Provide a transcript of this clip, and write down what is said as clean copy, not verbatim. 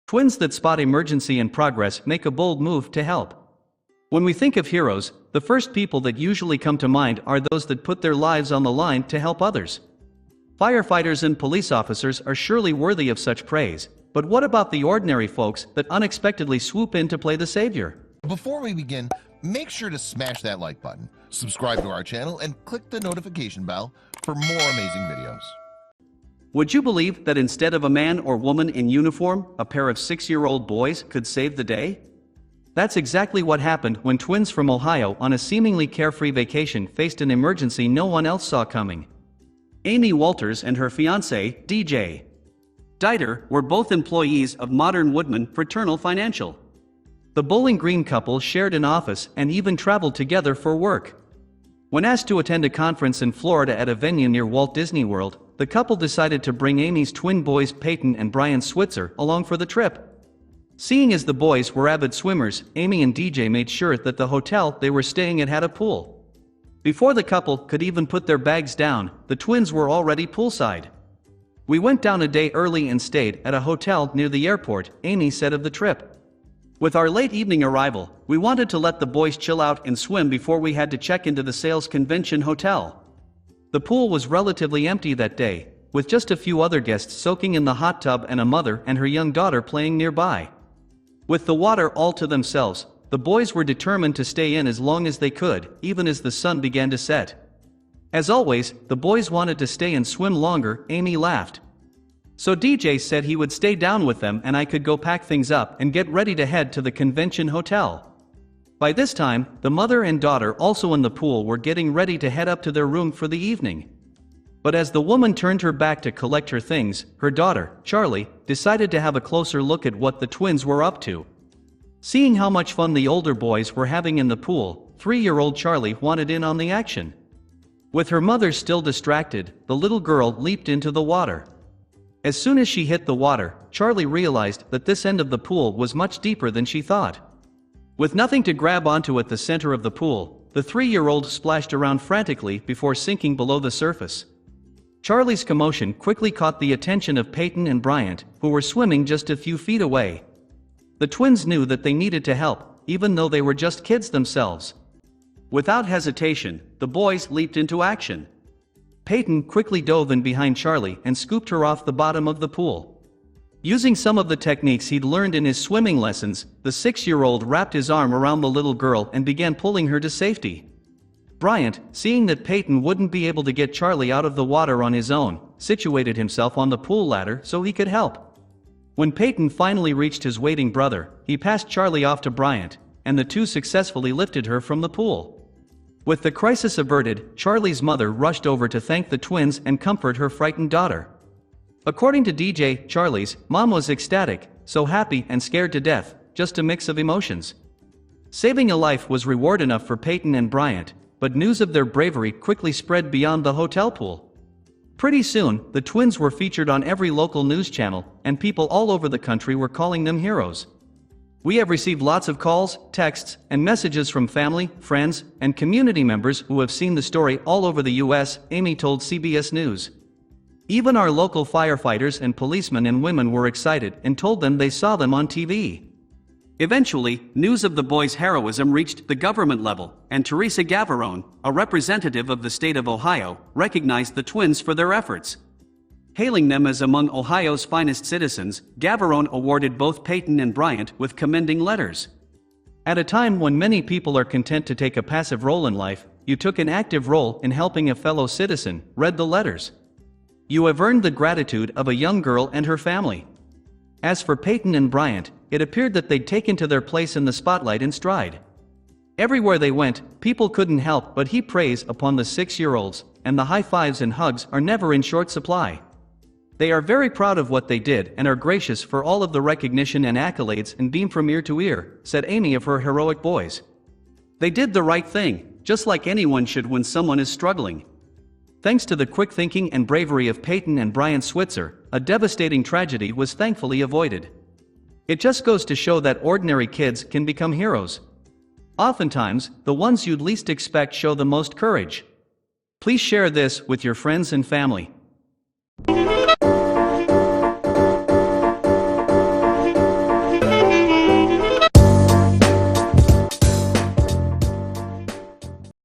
Twins that spot emergency in progress make a bold move to help. When we think of heroes, the first people that usually come to mind are those that put their lives on the line to help others. Firefighters and police officers are surely worthy of such praise, but what about the ordinary folks that unexpectedly swoop in to play the savior? Before we begin, make sure to smash that like button, subscribe to our channel, and click the notification bell for more amazing videos. Would you believe that instead of a man or woman in uniform, a pair of 6-year-old boys could save the day? That's exactly what happened when twins from Ohio on a seemingly carefree vacation faced an emergency no one else saw coming. Amy Walters and her fiancé, DJ Dieter, were both employees of Modern Woodman Fraternal Financial. The Bowling Green couple shared an office and even traveled together for work. When asked to attend a conference in Florida at a venue near Walt Disney World, the couple decided to bring Amy's twin boys Peyton and Brian Switzer along for the trip. Seeing as the boys were avid swimmers, Amy and DJ made sure that the hotel they were staying at had a pool. Before the couple could even put their bags down, the twins were already poolside. "We went down a day early and stayed at a hotel near the airport," Amy said of the trip. "With our late evening arrival, we wanted to let the boys chill out and swim before we had to check into the Sales Convention Hotel." The pool was relatively empty that day, with just a few other guests soaking in the hot tub and a mother and her young daughter playing nearby. With the water all to themselves, the boys were determined to stay in as long as they could, even as the sun began to set. As always, the boys wanted to stay and swim longer, Amy laughed. "So DJ said he would stay down with them and I could go pack things up and get ready to head to the convention hotel." By this time, the mother and daughter also in the pool were getting ready to head up to their room for the evening. But as the woman turned her back to collect her things, her daughter, Charlie, decided to have a closer look at what the twins were up to. Seeing how much fun the older boys were having in the pool, 3-year-old Charlie wanted in on the action. With her mother still distracted, the little girl leaped into the water. As soon as she hit the water, Charlie realized that this end of the pool was much deeper than she thought. With nothing to grab onto at the center of the pool, the 3-year-old splashed around frantically before sinking below the surface. Charlie's commotion quickly caught the attention of Peyton and Bryant, who were swimming just a few feet away. The twins knew that they needed to help, even though they were just kids themselves. Without hesitation, the boys leaped into action. Peyton quickly dove in behind Charlie and scooped her off the bottom of the pool. Using some of the techniques he'd learned in his swimming lessons, the 6-year-old wrapped his arm around the little girl and began pulling her to safety. Bryant, seeing that Peyton wouldn't be able to get Charlie out of the water on his own, situated himself on the pool ladder so he could help. When Peyton finally reached his waiting brother, he passed Charlie off to Bryant, and the two successfully lifted her from the pool. With the crisis averted, Charlie's mother rushed over to thank the twins and comfort her frightened daughter. According to DJ, Charlie's mom was ecstatic, so happy and scared to death, just a mix of emotions. Saving a life was reward enough for Peyton and Bryant, but news of their bravery quickly spread beyond the hotel pool. Pretty soon, the twins were featured on every local news channel, and people all over the country were calling them heroes. "We have received lots of calls, texts, and messages from family, friends, and community members who have seen the story all over the US," Amy told CBS News. "Even our local firefighters and policemen and women were excited and told them they saw them on TV." Eventually, news of the boys' heroism reached the government level, and Teresa Gavarone, a representative of the state of Ohio, recognized the twins for their efforts. Hailing them as among Ohio's finest citizens, Gavarone awarded both Peyton and Bryant with commending letters. "At a time when many people are content to take a passive role in life, you took an active role in helping a fellow citizen," read the letters. "You have earned the gratitude of a young girl and her family." As for Peyton and Bryant, it appeared that they'd taken to their place in the spotlight in stride. Everywhere they went, people couldn't help but heap praise upon the 6-year-olds, and the high fives and hugs are never in short supply. "They are very proud of what they did and are gracious for all of the recognition and accolades and beam from ear to ear," said Amy of her heroic boys. "They did the right thing, just like anyone should when someone is struggling." Thanks to the quick thinking and bravery of Peyton and Brian Switzer, a devastating tragedy was thankfully avoided. It just goes to show that ordinary kids can become heroes. Oftentimes, the ones you'd least expect show the most courage. Please share this with your friends and family.